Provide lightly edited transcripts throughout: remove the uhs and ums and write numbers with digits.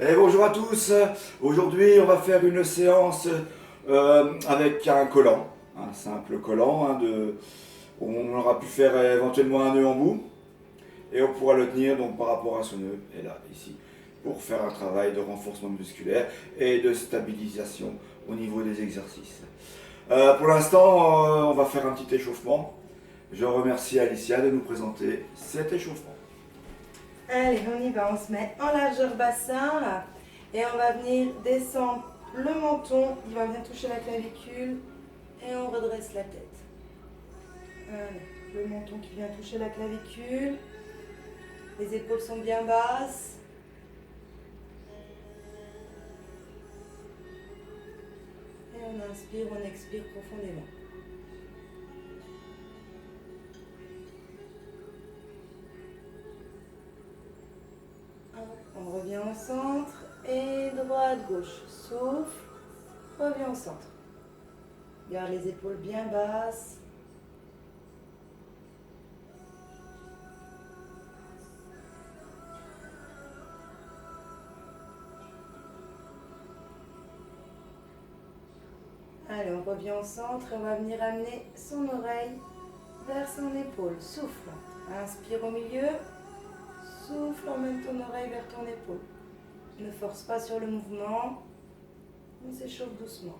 Et bonjour à tous. Aujourd'hui, on va faire une séance avec un collant, un simple collant. On aura pu faire éventuellement un nœud en bout et on pourra le tenir donc par rapport à ce nœud, et là, ici, pour faire un travail de renforcement musculaire et de stabilisation au niveau des exercices. Pour l'instant, on va faire un petit échauffement. Je remercie Alicia de nous présenter cet échauffement. Allez, on y va, on se met en largeur bassin là, et on va venir descendre le menton, il va bien toucher la clavicule et on redresse la tête. Allez, le menton qui vient toucher la clavicule, les épaules sont bien basses. Et on inspire, on expire profondément. On revient au centre et droite, gauche, souffle, revient au centre. Garde les épaules bien basses. Allez, on revient au centre et on va venir amener son oreille vers son épaule. Souffle. Inspire au milieu. Souffle, emmène ton oreille vers ton épaule. Ne force pas sur le mouvement. On s'échauffe doucement.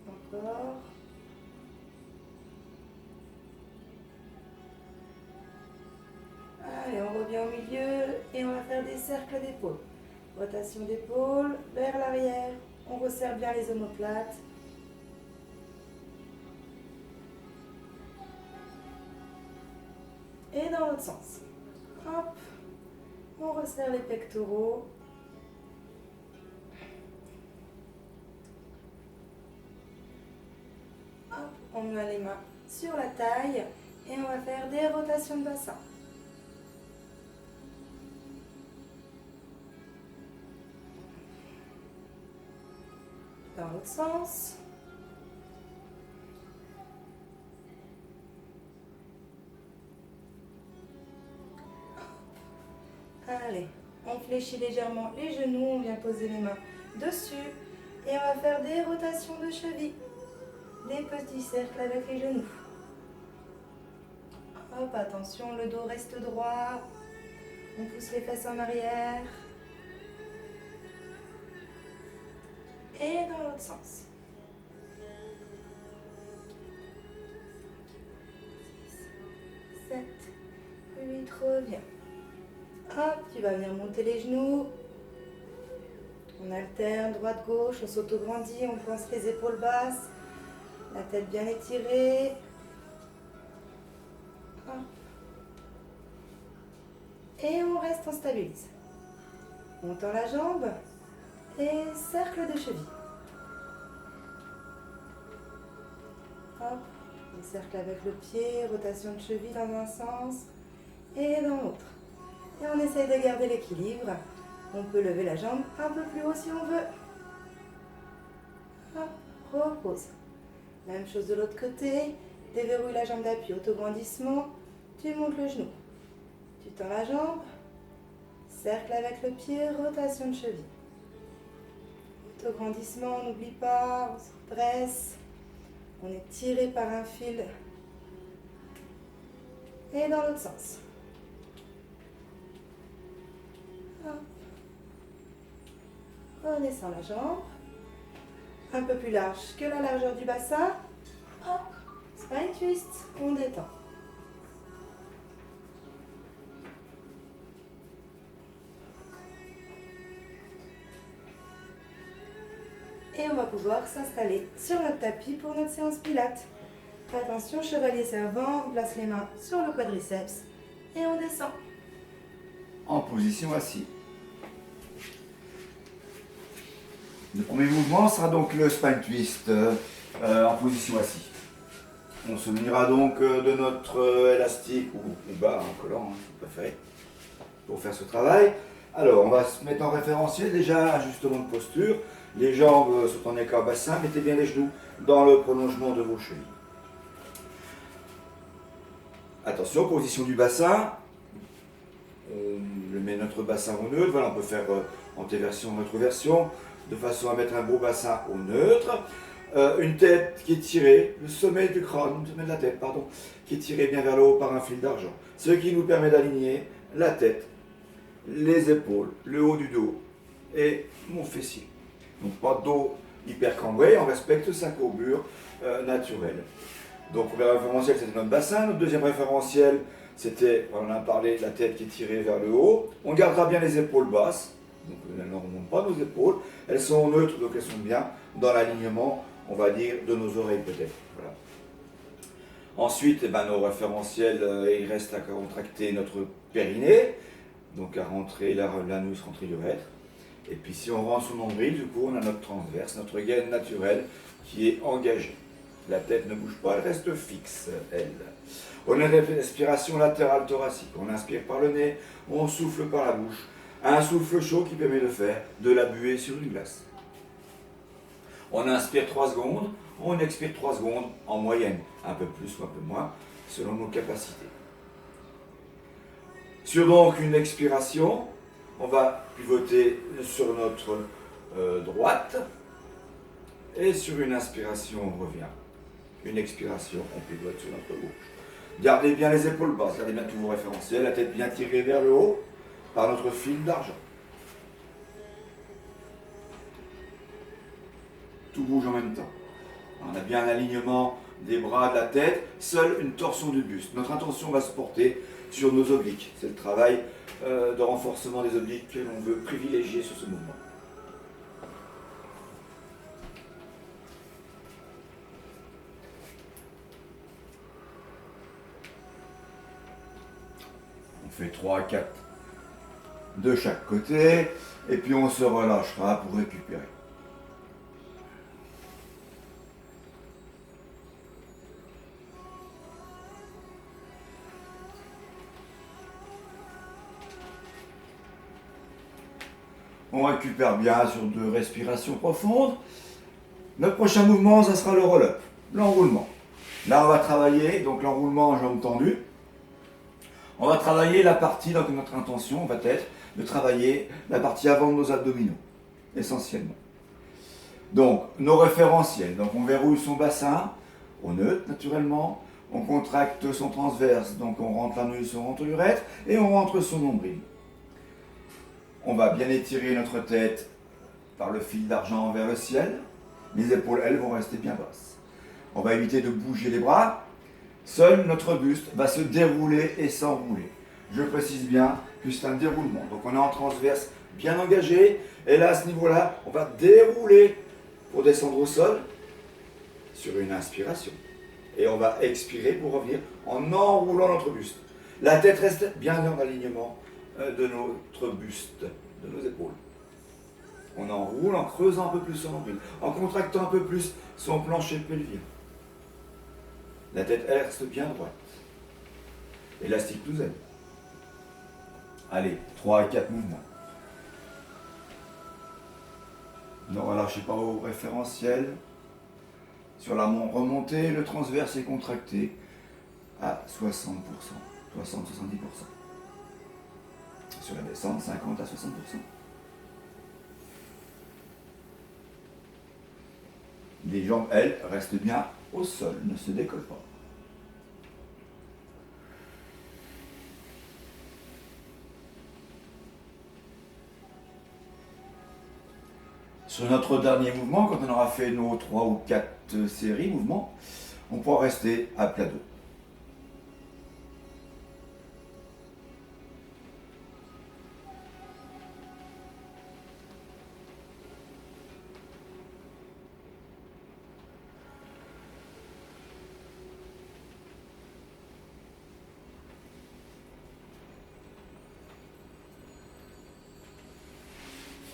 Encore. Allez, on revient au milieu et on va faire des cercles d'épaules. Rotation d'épaule vers l'arrière. On resserre bien les omoplates. Et dans l'autre sens. Hop. On resserre les pectoraux. Hop. On met les mains sur la taille et on va faire des rotations de bassin. Dans l'autre sens. Allez, on fléchit légèrement les genoux, on vient poser les mains dessus et on va faire des rotations de cheville, des petits cercles avec les genoux. Hop, attention, le dos reste droit, on pousse les fesses en arrière et dans l'autre sens. 6, 7, 8, reviens. Hop, tu vas venir monter les genoux. On alterne droite-gauche, on s'auto-grandit, on pense les épaules basses, la tête bien étirée. Hop. Et on reste, on stabilise. On tend la jambe et cercle de cheville. Hop, on cercle avec le pied, rotation de cheville dans un sens et dans l'autre. Et on essaye de garder l'équilibre. On peut lever la jambe un peu plus haut si on veut. Hop, repose. Même chose de l'autre côté. Déverrouille la jambe d'appui, autograndissement. Tu montes le genou. Tu tends la jambe. Cercle avec le pied, rotation de cheville. Autograndissement, on n'oublie pas, on se dresse. On est tiré par un fil. Et dans l'autre sens. On descend la jambe, un peu plus large que la largeur du bassin. Hop, spine twist, on détend. Et on va pouvoir s'installer sur notre tapis pour notre séance pilates. Attention, chevalier servant, on place les mains sur le quadriceps et on descend. En position assise. Le premier mouvement sera donc le spine twist en position assise. On se munira donc de notre élastique ou bas, en collant, si vous préférez, pour faire ce travail. Alors, on va se mettre en référentiel, déjà ajustement de posture. Les jambes sont en écart bassin, mettez bien les genoux dans le prolongement de vos chevilles. Attention, position du bassin, on met notre bassin au neutre. Voilà, on peut faire antéversion, rétroversion, de façon à mettre un beau bassin au neutre. Une tête qui est tirée, le sommet du crâne, le sommet de la tête, pardon, qui est tiré bien vers le haut par un fil d'argent. Ce qui nous permet d'aligner la tête, les épaules, le haut du dos et mon fessier. Donc pas de dos hyper cambré, on respecte sa courbure naturelle. Donc le référentiel c'était notre bassin, notre deuxième référentiel c'était, on en a parlé, la tête qui est tirée vers le haut. On gardera bien les épaules basses, donc elles ne remontent pas nos épaules, elles sont neutres donc elles sont bien dans l'alignement, on va dire, de nos oreilles peut-être. Voilà. Ensuite, nos référentiels, il reste à contracter notre périnée, donc à rentrer l'anus, rentrer l'urètre. Et puis si on rentre son nombril, du coup, on a notre transverse, notre gaine naturelle qui est engagée. La tête ne bouge pas, elle reste fixe, elle. On a une respiration latérale thoracique. On inspire par le nez, on souffle par la bouche. Un souffle chaud qui permet de faire de la buée sur une glace. On inspire 3 secondes, on expire 3 secondes en moyenne, un peu plus ou un peu moins, selon nos capacités. Sur donc une expiration, on va pivoter sur notre droite, et sur une inspiration, on revient. Une expiration, on pivote sur notre gauche. Gardez bien les épaules basses, gardez bien tous vos référentiels, la tête bien tirée vers le haut par notre fil d'argent. Tout bouge en même temps. On a bien un alignement des bras, de la tête, seule une torsion du buste. Notre intention va se porter sur nos obliques. C'est le travail de renforcement des obliques que l'on veut privilégier sur ce mouvement. On fait 3 à 4 de chaque côté, et puis on se relâchera pour récupérer. On récupère bien sur 2 respirations profondes. Notre prochain mouvement, ça sera le roll-up, l'enroulement. Là, on va travailler, donc l'enroulement en jambes tendues. On va travailler la partie, donc notre intention va être de travailler la partie avant de nos abdominaux, essentiellement. Donc, nos référentiels. Donc, on verrouille son bassin, au neutre, naturellement. On contracte son transverse, donc on rentre l'anus, on rentre l'urètre, et on rentre son nombril. On va bien étirer notre tête par le fil d'argent vers le ciel. Les épaules, elles, vont rester bien basses. On va éviter de bouger les bras. Seul notre buste va se dérouler et s'enrouler. Je précise bien que c'est un déroulement. Donc on est en transverse bien engagé. Et là, à ce niveau-là, on va dérouler pour descendre au sol sur une inspiration. Et on va expirer pour revenir en enroulant notre buste. La tête reste bien en alignement de notre buste, de nos épaules. On enroule en creusant un peu plus son nombril, en contractant un peu plus son plancher pelvien. La tête elle, reste bien droite. Élastique nous aide. Allez, 3 à 4 mouvements. Ne relâchez pas au référentiel. Sur la remontée, le transverse est contracté à 60%, 60-70%. Sur la descente, 50 à 60%. Les jambes, elles, restent bien au sol, ne se décollent pas. Sur notre dernier mouvement, quand on aura fait nos 3 ou 4 séries mouvements, on pourra rester à plat dos.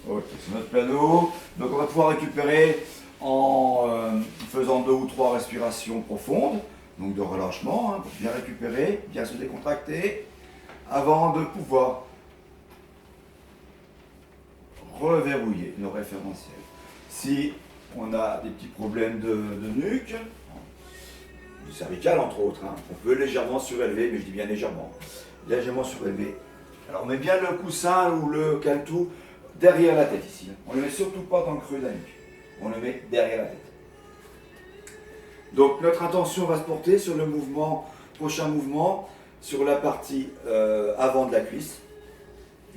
Ok, c'est notre piano. Donc on va pouvoir récupérer en faisant 2 ou 3 respirations profondes, donc de relâchement, pour bien récupérer, bien se décontracter, avant de pouvoir reverrouiller nos référentiels. Si on a des petits problèmes de nuque, du cervical entre autres, on peut légèrement surélever, mais je dis bien légèrement surélever Alors on met bien le coussin ou le caletou derrière la tête ici. On ne le met surtout pas dans le creux de la nuque. On le met derrière la tête. Donc notre attention va se porter sur le mouvement, prochain mouvement, sur la partie avant de la cuisse,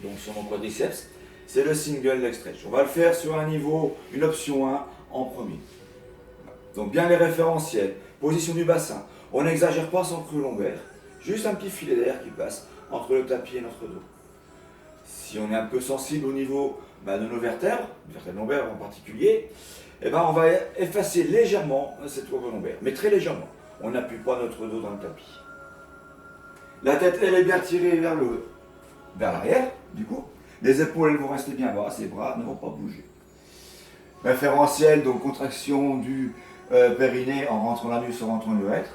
donc sur mon quadriceps. C'est le single leg stretch. On va le faire sur un niveau, une option 1 en premier. Donc bien les référentiels, position du bassin. On n'exagère pas son creux lombaire, juste un petit filet d'air qui passe entre le tapis et notre dos. Si on est un peu sensible au niveau de nos vertèbres lombaires en particulier, eh ben on va effacer légèrement cette courbe lombaire, mais très légèrement. On n'appuie pas notre dos dans le tapis. La tête, elle est bien tirée vers l'arrière, du coup. Les épaules, elles vont rester bien bas, les bras ne vont pas bouger. Référentiel, donc contraction du périnée en rentrant l'anus, en rentrant l'urètre.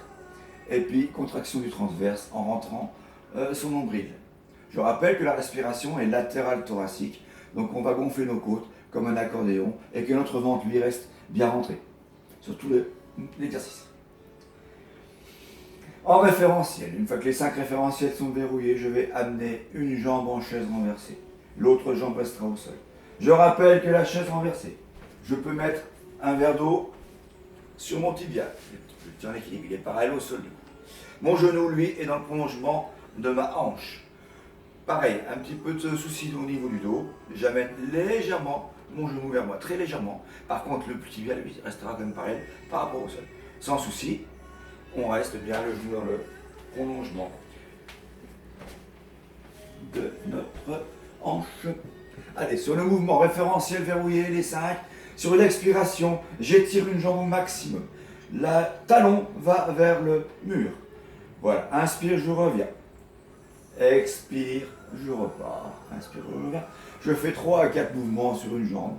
Et puis contraction du transverse en rentrant son nombril. Je rappelle que la respiration est latérale thoracique, donc on va gonfler nos côtes comme un accordéon et que notre ventre lui reste bien rentré sur tout l'exercice. En référentiel, une fois que les 5 référentiels sont verrouillés, je vais amener une jambe en chaise renversée. L'autre jambe restera au sol. Je rappelle que la chaise renversée, je peux mettre un verre d'eau sur mon tibia. Je tiens l'équilibre, il est parallèle au sol. Mon genou, lui, est dans le prolongement de ma hanche. Pareil, un petit peu de souci au niveau du dos. J'amène légèrement mon genou vers moi, très légèrement. Par contre, le tibia, lui, restera quand même pareil par rapport au sol. Sans souci, on reste bien le genou dans le prolongement de notre hanche. Allez, sur le mouvement référentiel verrouillé, les 5. Sur l'expiration, j'étire une jambe au maximum. Le talon va vers le mur. Voilà, inspire, je reviens. Expire, je repars. Inspire, je reviens. Je fais 3 à 4 mouvements sur une jambe.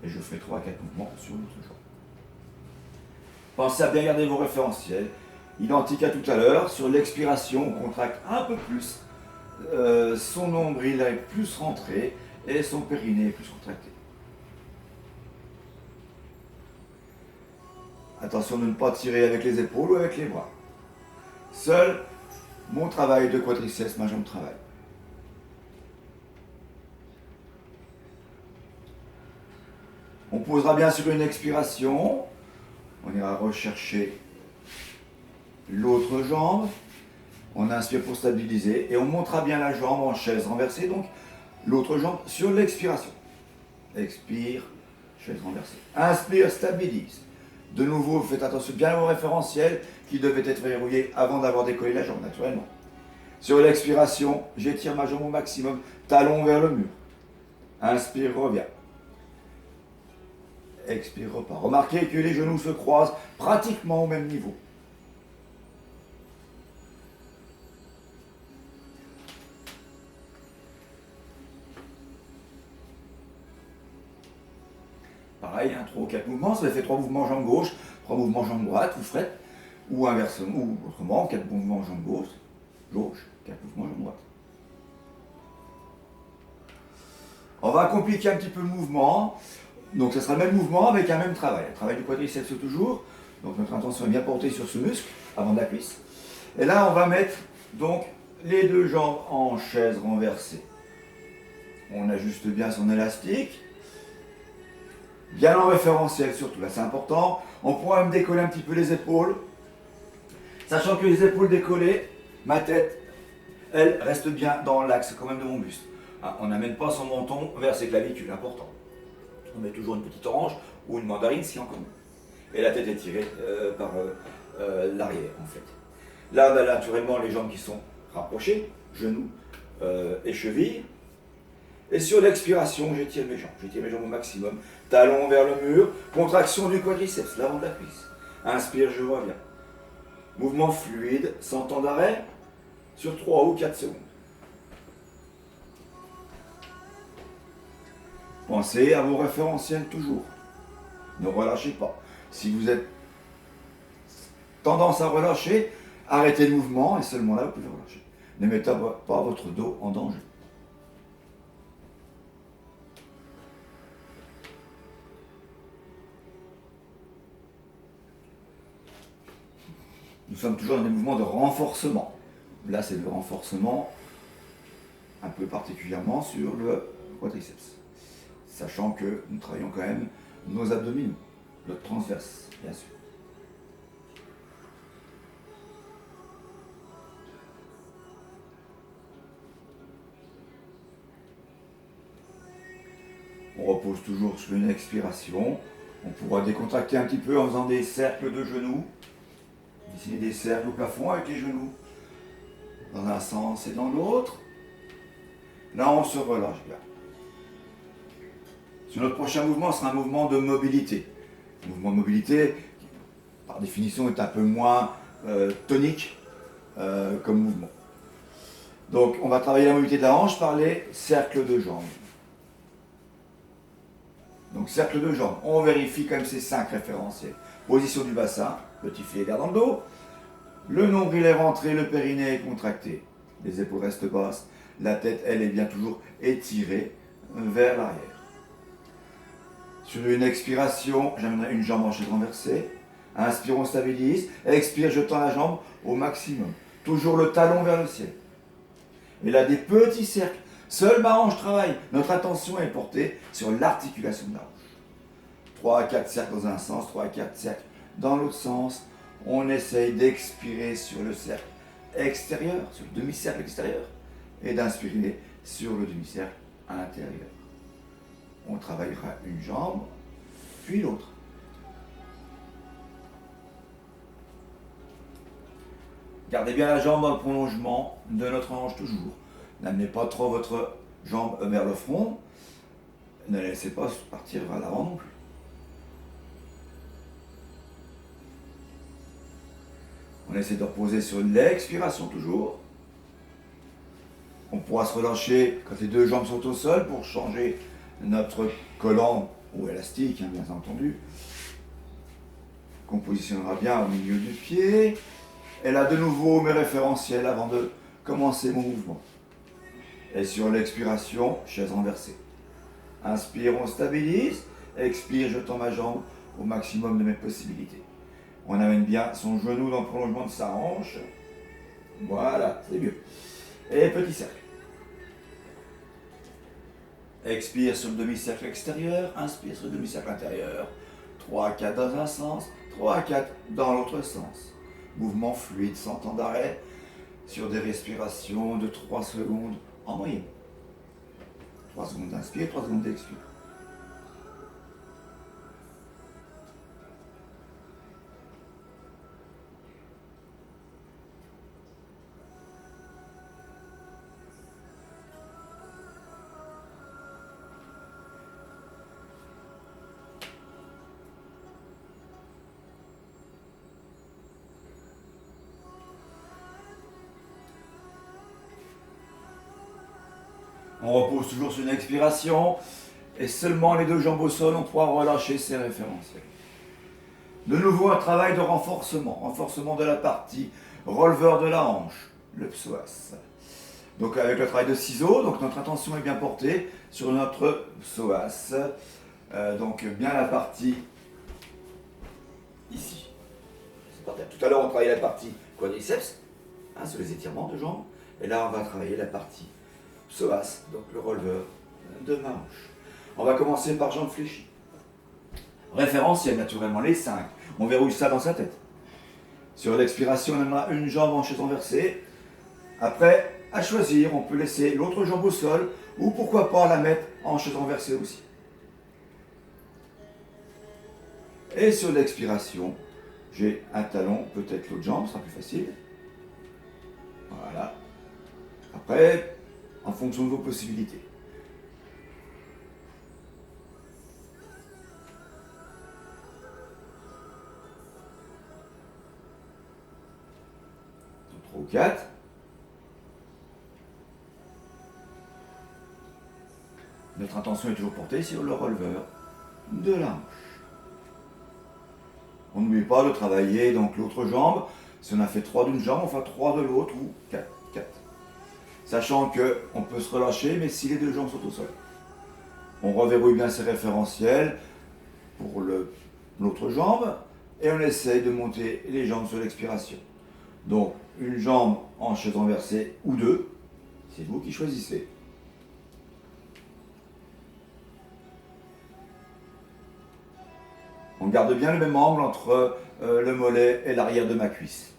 Et je fais 3 à 4 mouvements sur l'autre jambe. Pensez à bien garder vos référentiels. Identique à tout à l'heure. Sur l'expiration, on contracte un peu plus. Son nombril est plus rentré. Et son périnée est plus contracté. Attention de ne pas tirer avec les épaules ou avec les bras. Seul mon travail de quadriceps, ma jambe travaille. On posera bien sur une expiration. On ira rechercher l'autre jambe. On inspire pour stabiliser et on montera bien la jambe en chaise renversée. Donc l'autre jambe sur l'expiration. Expire, chaise renversée. Inspire, stabilise. De nouveau, faites attention bien aux référentiels qui devaient être verrouillés avant d'avoir décollé la jambe, naturellement. Sur l'expiration, j'étire ma jambe au maximum, talon vers le mur. Inspire, reviens. Expire, repart. Remarquez que les genoux se croisent pratiquement au même niveau. Pareil, 3 ou 4 mouvements, ça fait 3 mouvements jambe gauche, 3 mouvements jambe droite, vous ferez, ou inversement, ou autrement, 4 mouvements jambe gauche, 4 mouvements jambe droite. On va compliquer un petit peu le mouvement, donc ce sera le même mouvement avec un même travail. Le travail du quadriceps toujours, donc notre attention est bien portée sur ce muscle, avant de la cuisse. Et là, on va mettre donc les 2 jambes en chaise renversée. On ajuste bien son élastique. Bien en référentiel surtout, là c'est important. On pourra me décoller un petit peu les épaules. Sachant que les épaules décollées, ma tête, elle reste bien dans l'axe quand même de mon buste. On n'amène pas son menton vers ses clavicules, important. On met toujours une petite orange ou une mandarine si on connaît. Et la tête est tirée par l'arrière en fait. Là on a naturellement les jambes qui sont rapprochées, genoux et chevilles. Et sur l'expiration, j'étire mes jambes au maximum. Talon vers le mur, contraction du quadriceps, l'avant de la cuisse. Inspire, je reviens. Mouvement fluide, sans temps d'arrêt, sur 3 ou 4 secondes. Pensez à vos référentiels toujours. Ne relâchez pas. Si vous êtes tendance à relâcher, arrêtez le mouvement et seulement là vous pouvez relâcher. Ne mettez pas votre dos en danger. Nous sommes toujours dans des mouvements de renforcement. Là, c'est le renforcement un peu particulièrement sur le quadriceps. Sachant que nous travaillons quand même nos abdominaux, notre transverse, bien sûr. On repose toujours sur une expiration. On pourra décontracter un petit peu en faisant des cercles de genoux. Dessiner des cercles au plafond avec les genoux. Dans un sens et dans l'autre. Là, on se relâche bien. Sur notre prochain mouvement sera un mouvement de mobilité. Le mouvement de mobilité, par définition, est un peu moins tonique comme mouvement. Donc, on va travailler la mobilité de la hanche par les cercles de jambes. Donc, cercle de jambes, on vérifie comme ces 5 référentiels. Position du bassin, petit filet d'air dans le dos. Le nombril est rentré, le périnée est contracté. Les épaules restent basses. La tête, elle, est bien toujours étirée vers l'arrière. Sur une expiration, j'amènerai une jambe en chaise renversée. Inspire, on stabilise. Expire, je tends la jambe au maximum. Toujours le talon vers le ciel. Et là, des petits cercles. Seule ma hanche travaille. Notre attention est portée sur l'articulation de la hanche. 3 à 4 cercles dans un sens, 3 à 4 cercles dans l'autre sens. On essaye d'expirer sur le cercle extérieur, sur le demi-cercle extérieur, et d'inspirer sur le demi-cercle intérieur. On travaillera une jambe, puis l'autre. Gardez bien la jambe dans le prolongement de notre hanche toujours. N'amenez pas trop votre jambe vers le front. Ne la laissez pas partir vers l'avant non plus. On essaie de reposer sur l'expiration toujours. On pourra se relâcher quand les 2 jambes sont au sol pour changer notre collant ou élastique, hein, bien entendu. Qu'on positionnera bien au milieu du pied. Et là, de nouveau, mes référentiels avant de commencer mon mouvement. Et sur l'expiration, chaise renversée. Inspire, on stabilise. Expire, je tends ma jambe au maximum de mes possibilités. On amène bien son genou dans le prolongement de sa hanche. Voilà, c'est mieux. Et petit cercle. Expire sur le demi-cercle extérieur. Inspire sur le demi-cercle intérieur. 3 à 4 dans un sens. 3 à 4 dans l'autre sens. Mouvement fluide, sans temps d'arrêt. Sur des respirations de 3 secondes en moyenne. 3 secondes d'inspire, 3 secondes d'expire. On repose toujours sur une expiration et seulement les 2 jambes au sol, on pourra relâcher ses référentiels. De nouveau, un travail de renforcement de la partie releveur de la hanche, le psoas. Donc avec le travail de ciseaux, donc notre attention est bien portée sur notre psoas. Donc bien la partie ici. Tout à l'heure, on travaillait la partie quadriceps, hein, sur les étirements de jambes. Et là, on va travailler la partie psoas, donc le releveur de ma hanche. On va commencer par jambes fléchies. Référentiel, naturellement, les 5. On verrouille ça dans sa tête. Sur l'expiration, on amènera une jambe en chaise renversée. Après, à choisir, on peut laisser l'autre jambe au sol ou pourquoi pas la mettre en chaise renversée aussi. Et sur l'expiration, j'ai un talon, peut-être l'autre jambe, ce sera plus facile. Voilà. Après, en fonction de vos possibilités. Donc, 3 ou 4. Notre attention est toujours portée sur le releveur de la hanche. On n'oublie pas de travailler donc l'autre jambe. Si on a fait 3 d'une jambe, on fait 3 de l'autre ou 4. Sachant qu'on peut se relâcher, mais si les 2 jambes sont au sol. On reverrouille bien ses référentiels pour l'autre jambe et on essaye de monter les jambes sur l'expiration. Donc une jambe en chaise renversée ou 2, c'est vous qui choisissez. On garde bien le même angle entre le mollet et l'arrière de ma cuisse.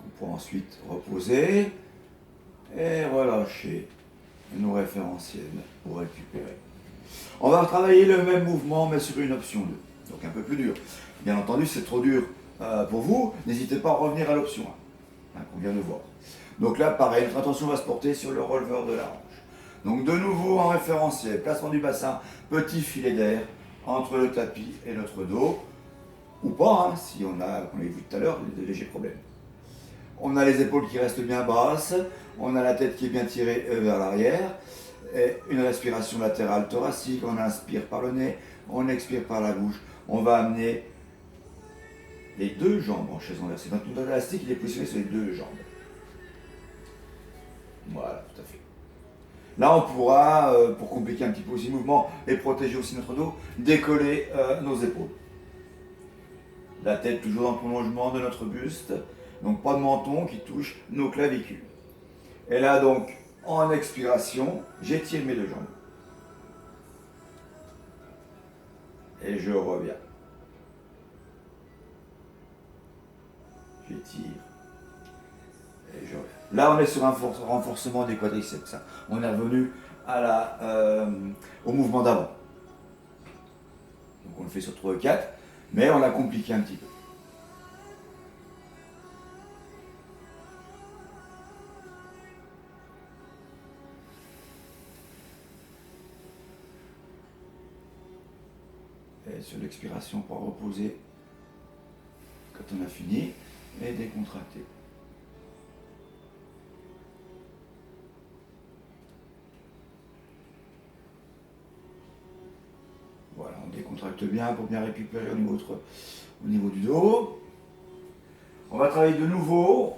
On peut ensuite reposer et relâcher nos référentiels pour récupérer. On va travailler le même mouvement mais sur une option 2, donc un peu plus dur. Bien entendu, c'est trop dur pour vous, n'hésitez pas à revenir à l'option 1, qu'on vient de voir. Donc là, pareil, notre attention va se porter sur le releveur de la hanche. Donc de nouveau en référentiel, placement du bassin, petit filet d'air entre le tapis et notre dos, ou pas, si on a, comme on l'a vu tout à l'heure, des légers problèmes. On a les épaules qui restent bien basses, on a la tête qui est bien tirée vers l'arrière, et une respiration latérale thoracique, on inspire par le nez, on expire par la bouche. On va amener les deux jambes en chaise renversée. Notre élastique, il est positionné sur les deux jambes. Voilà, tout à fait. Là, on pourra, pour compliquer un petit peu aussi le mouvement et protéger aussi notre dos, décoller nos épaules. La tête toujours dans le prolongement de notre buste, donc pas de menton qui touche nos clavicules. Et là, donc, en expiration, j'étire mes deux jambes. Et je reviens. J'étire. Et je reviens. Là, on est sur un renforcement des quadriceps. On est revenu au mouvement d'avant. Donc on le fait sur 3 et 4, mais on l'a compliqué un petit peu. Et sur l'expiration, pour reposer quand on a fini et décontracter. Voilà, on décontracte bien pour bien récupérer au niveau du dos. On va travailler de nouveau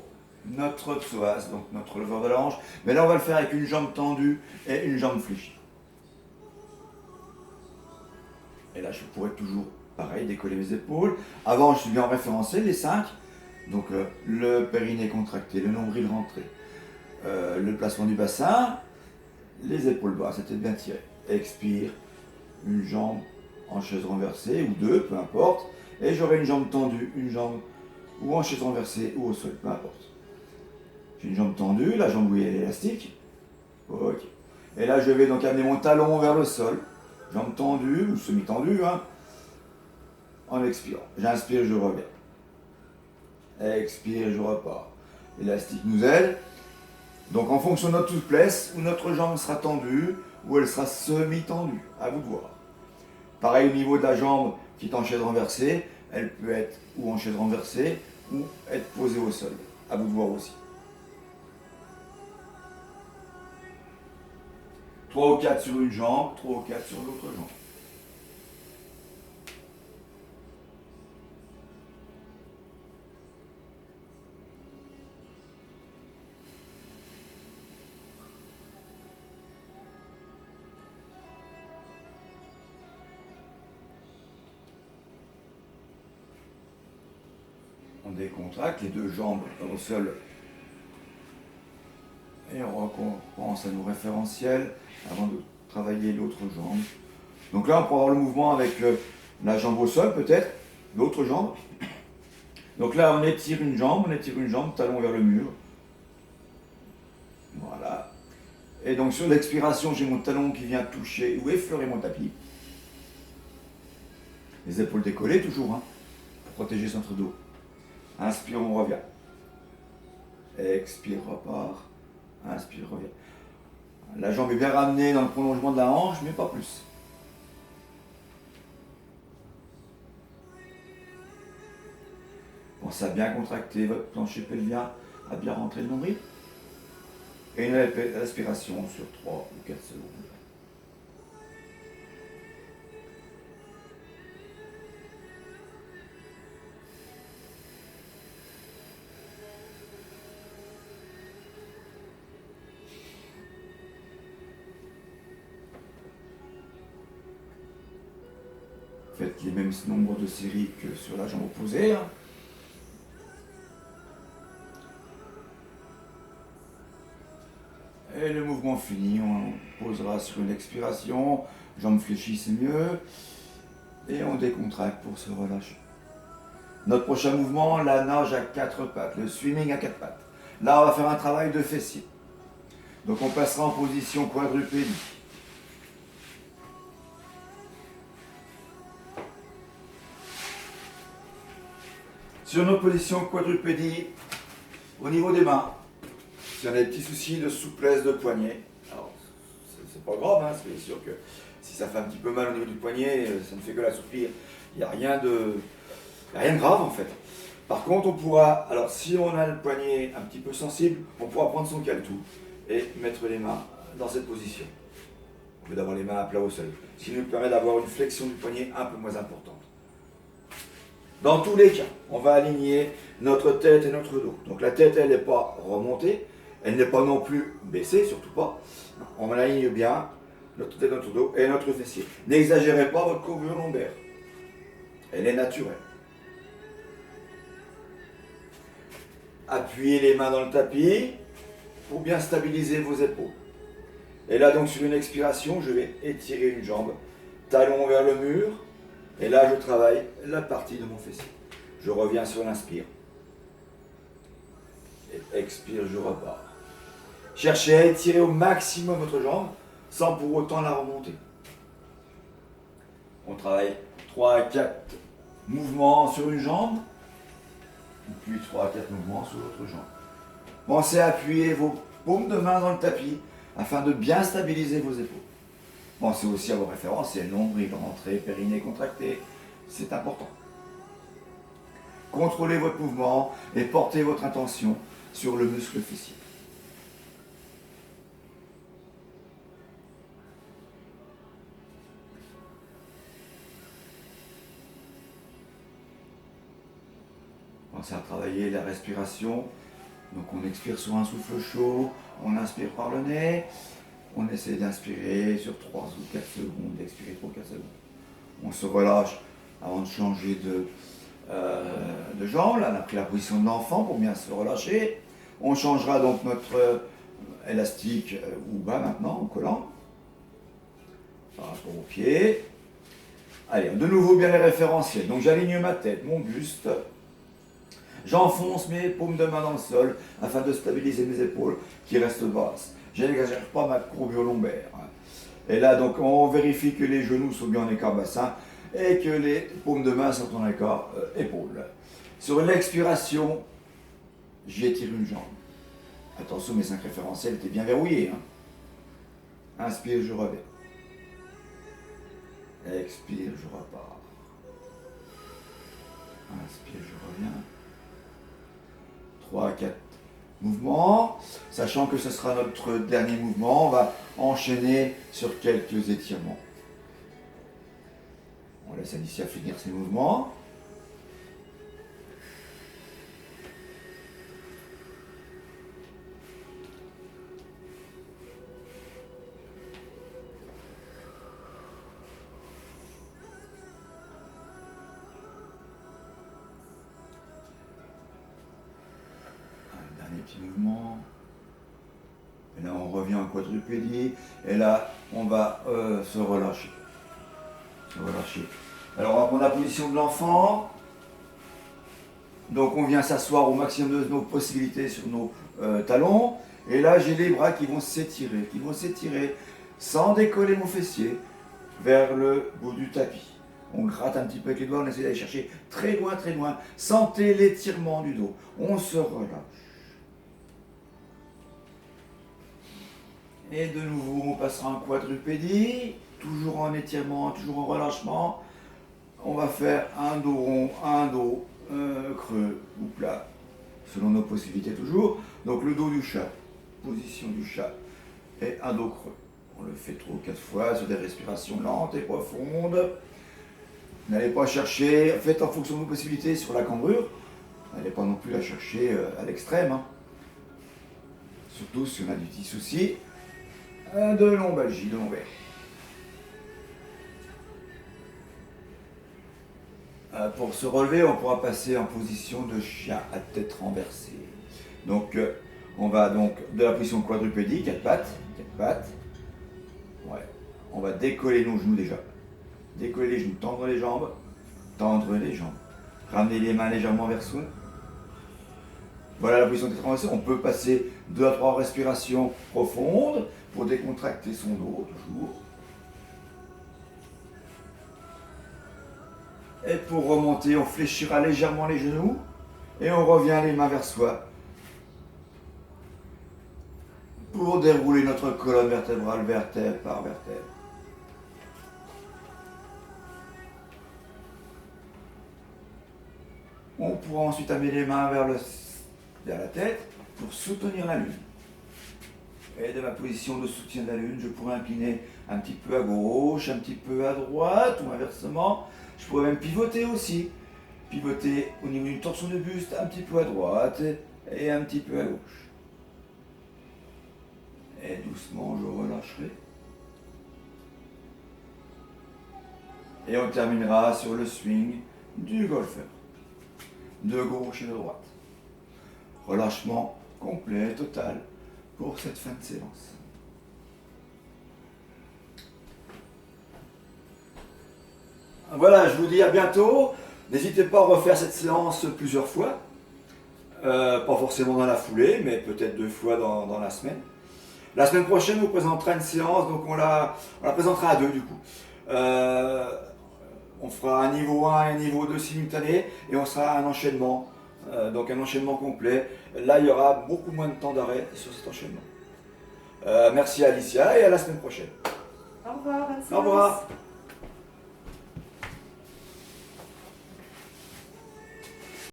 notre psoas, donc notre leveur de la hanche, mais là on va le faire avec une jambe tendue et une jambe fléchie. Et là je pourrais toujours, pareil, décoller mes épaules. Avant je suis bien en référentiel, les 5. Donc le périnée contracté, le nombril rentré, le placement du bassin, les épaules basses, la tête bien tirée. Expire, une jambe en chaise renversée, ou deux, peu importe. Et j'aurai une jambe tendue, une jambe ou en chaise renversée ou au sol, peu importe. J'ai une jambe tendue, la jambe où il y a l'élastique. Ok. Et là je vais donc amener mon talon vers le sol, jambe tendue ou semi-tendue, en expirant. J'inspire, je reviens. Expire, je repars. L'élastique nous aide. Donc en fonction de notre souplesse, où notre jambe sera tendue, ou elle sera semi-tendue, à vous de voir. Pareil au niveau de la jambe qui est en chaise renversée, elle peut être ou en chaise renversée, ou être posée au sol. À vous de voir aussi. 3 ou 4 sur une jambe, 3 ou 4 sur l'autre jambe. On décontracte les deux jambes au sol et on recommence à nos référentiels avant de travailler l'autre jambe. Donc là on peut avoir le mouvement avec la jambe au sol peut-être, l'autre jambe. Donc là on étire une jambe, talon vers le mur. Voilà. Et donc sur l'expiration j'ai mon talon qui vient toucher ou effleurer mon tapis. Les épaules décollées toujours, pour protéger notre dos. Inspire, on revient. Expire, repart. Inspire, revient. La jambe est bien ramenée dans le prolongement de la hanche, mais pas plus. Pensez à bien contracter votre plancher pelvien, à bien rentrer le nombril. Et une respiration sur 3 ou 4 secondes. Faites les mêmes nombres de séries que sur la jambe opposée. Et le mouvement fini, on posera sur une expiration, jambes fléchies c'est mieux. Et on décontracte pour se relâcher. Notre prochain mouvement, la nage à quatre pattes, le swimming à quatre pattes. Là, on va faire un travail de fessier. Donc on passera en position quadrupédie. Sur notre position quadrupédie, au niveau des mains, si on a des petits soucis de souplesse de poignet, alors c'est pas grave, hein, c'est sûr que si ça fait un petit peu mal au niveau du poignet, ça ne fait que l'assouplir. Il n'y a rien de grave en fait. Par contre, on pourra, alors si on a le poignet un petit peu sensible, on pourra prendre son caletou et mettre les mains dans cette position. Au lieu d'avoir les mains à plat au sol. Ce qui nous permet d'avoir une flexion du poignet un peu moins importante. Dans tous les cas, on va aligner notre tête et notre dos. Donc la tête, elle n'est pas remontée, elle n'est pas non plus baissée, surtout pas. On aligne bien notre tête, notre dos et notre fessier. N'exagérez pas votre courbure lombaire. Elle est naturelle. Appuyez les mains dans le tapis pour bien stabiliser vos épaules. Et là donc sur une expiration, je vais étirer une jambe, talon vers le mur. Et là, je travaille la partie de mon fessier. Je reviens sur l'inspire. Et expire, je repars. Cherchez à étirer au maximum votre jambe sans pour autant la remonter. On travaille 3 à 4 mouvements sur une jambe, puis 3 à 4 mouvements sur l'autre jambe. Pensez à appuyer vos paumes de main dans le tapis afin de bien stabiliser vos épaules. Pensez aussi à vos référentiels, nombril, rentrée, périnée contracté, c'est important. Contrôlez votre mouvement et portez votre attention sur le muscle fessier. Pensez à travailler la respiration. Donc on expire sur un souffle chaud, on inspire par le nez. On essaie d'inspirer sur 3 ou 4 secondes, d'expirer 3 ou 4 secondes. On se relâche avant de changer de jambe. Là, on a pris la position de l'enfant pour bien se relâcher. On changera donc notre élastique ou bas maintenant, en collant, par rapport aux pieds. Allez, de nouveau bien les référentiels. Donc j'aligne ma tête, mon buste. J'enfonce mes paumes de main dans le sol afin de stabiliser mes épaules qui restent basses. Je n'exagère pas ma courbure lombaire. Et là, donc, on vérifie que les genoux sont bien en écart bassin et que les paumes de main sont en écart épaules. Sur l'expiration, j'étire une jambe. Attention, mes 5 référentiels étaient bien verrouillés. Inspire, je reviens. Expire, je repars. Inspire, je reviens. 3 à 4 mouvements, sachant que ce sera notre dernier mouvement, on va enchaîner sur quelques étirements. On laisse Alicia finir ses mouvements. Petit mouvement. Et là, on revient en quadrupédie. Et là, on va se relâcher. Alors, on va prendre la position de l'enfant. Donc, on vient s'asseoir au maximum de nos possibilités sur nos talons. Et là, j'ai les bras qui vont s'étirer sans décoller mon fessier vers le bout du tapis. On gratte un petit peu avec les doigts, on essaie d'aller chercher très loin, très loin. Sentez l'étirement du dos. On se relâche. Et de nouveau, on passera en quadrupédie, toujours en étirement, toujours en relâchement. On va faire un dos rond, un dos creux ou plat, selon nos possibilités toujours. Donc le dos du chat, position du chat, et un dos creux. On le fait 3 ou 4 fois sur des respirations lentes et profondes. N'allez pas chercher, faites en fonction de vos possibilités sur la cambrure. N'allez pas non plus la chercher à l'extrême. Surtout si on a du petit souci de lombalgie, de lombaire. Pour se relever, on pourra passer en position de chien à tête renversée. Donc, On va donc de la position quadrupédie, 4 pattes, 4 pattes. Ouais. On va décoller nos genoux déjà. Décoller les genoux, tendre les jambes, tendre les jambes. Ramener les mains légèrement vers soi. Voilà la position de transversale. On peut passer 2 à 3 respirations profondes pour décontracter son dos, toujours. Et pour remonter, on fléchira légèrement les genoux et on revient les mains vers soi pour dérouler notre colonne vertébrale vertèbre par vertèbre. On pourra ensuite amener les mains vers la tête pour soutenir la lune. Et de ma position de soutien de la lune, je pourrais incliner un petit peu à gauche, un petit peu à droite ou inversement. Je pourrais même pivoter aussi. Pivoter au niveau d'une torsion de buste, un petit peu à droite et un petit peu à gauche. Et doucement, je relâcherai. Et on terminera sur le swing du golfeur. De gauche et de droite. Relâchement complet, total, pour cette fin de séance. Voilà, je vous dis à bientôt. N'hésitez pas à refaire cette séance plusieurs fois. Pas forcément dans la foulée, mais peut-être 2 fois dans la semaine. La semaine prochaine, on vous présentera une séance, donc on la présentera à 2 du coup. On fera un niveau 1 et un niveau 2 simultanés et on sera un enchaînement, donc un enchaînement complet. Là, il y aura beaucoup moins de temps d'arrêt sur cet enchaînement. Merci Alicia et à la semaine prochaine. Au revoir, bonne séance. Au revoir.